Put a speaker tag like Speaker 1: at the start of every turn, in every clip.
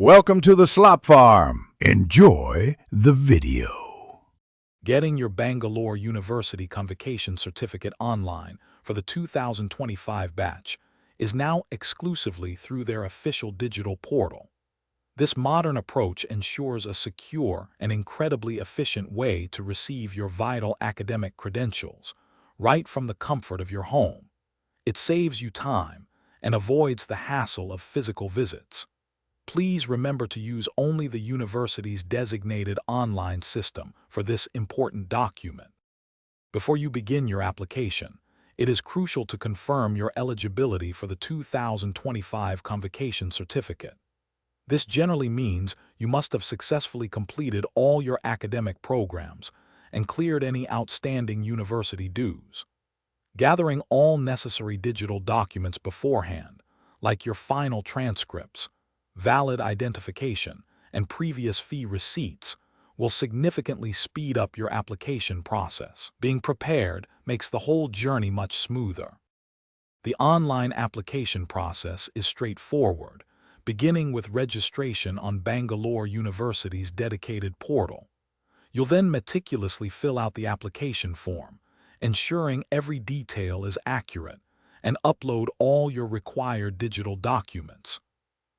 Speaker 1: Welcome to the Slop Farm. Enjoy the video.
Speaker 2: Getting your Bangalore University Convocation certificate online for the 2025 batch is now exclusively through their official digital portal. This modern approach ensures a secure and incredibly efficient way to receive your vital academic credentials right from the comfort of your home. It saves you time and avoids the hassle of physical visits. Please remember to use only the university's designated online system for this important document. Before you begin your application, it is crucial to confirm your eligibility for the 2025 Convocation certificate. This generally means you must have successfully completed all your academic programs and cleared any outstanding university dues. Gathering all necessary digital documents beforehand, like your final transcripts, valid identification, and previous fee receipts, will significantly speed up your application process. Being prepared makes the whole journey much smoother. The online application process is straightforward, beginning with registration on Bangalore University's dedicated portal. You'll then meticulously fill out the application form, ensuring every detail is accurate, and upload all your required digital documents.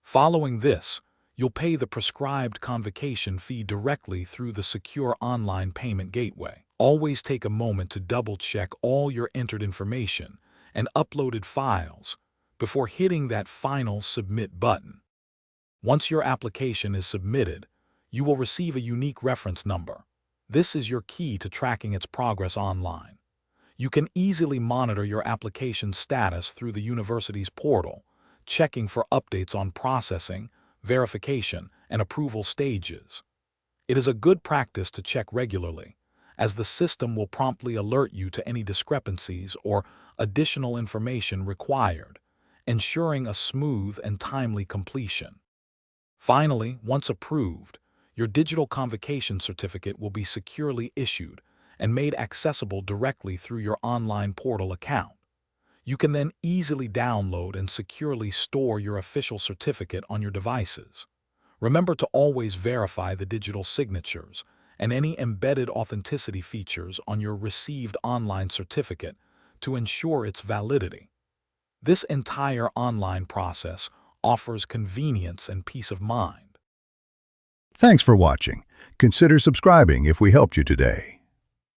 Speaker 2: Following this, you'll pay the prescribed convocation fee directly through the secure online payment gateway. Always take a moment to double-check all your entered information and uploaded files before hitting that final submit button. Once your application is submitted, you will receive a unique reference number. This is your key to tracking its progress online. You can easily monitor your application status through the university's portal, checking for updates on processing, verification, and approval stages. It is a good practice to check regularly, as the system will promptly alert you to any discrepancies or additional information required, ensuring a smooth and timely completion. Finally, once approved, your digital convocation certificate will be securely issued and made accessible directly through your online portal account. You can then easily download and securely store your official certificate on your devices. Remember to always verify the digital signatures and any embedded authenticity features on your received online certificate to ensure its validity. This entire online process offers convenience and peace of mind.
Speaker 1: Thanks for watching. Consider subscribing if we helped you today.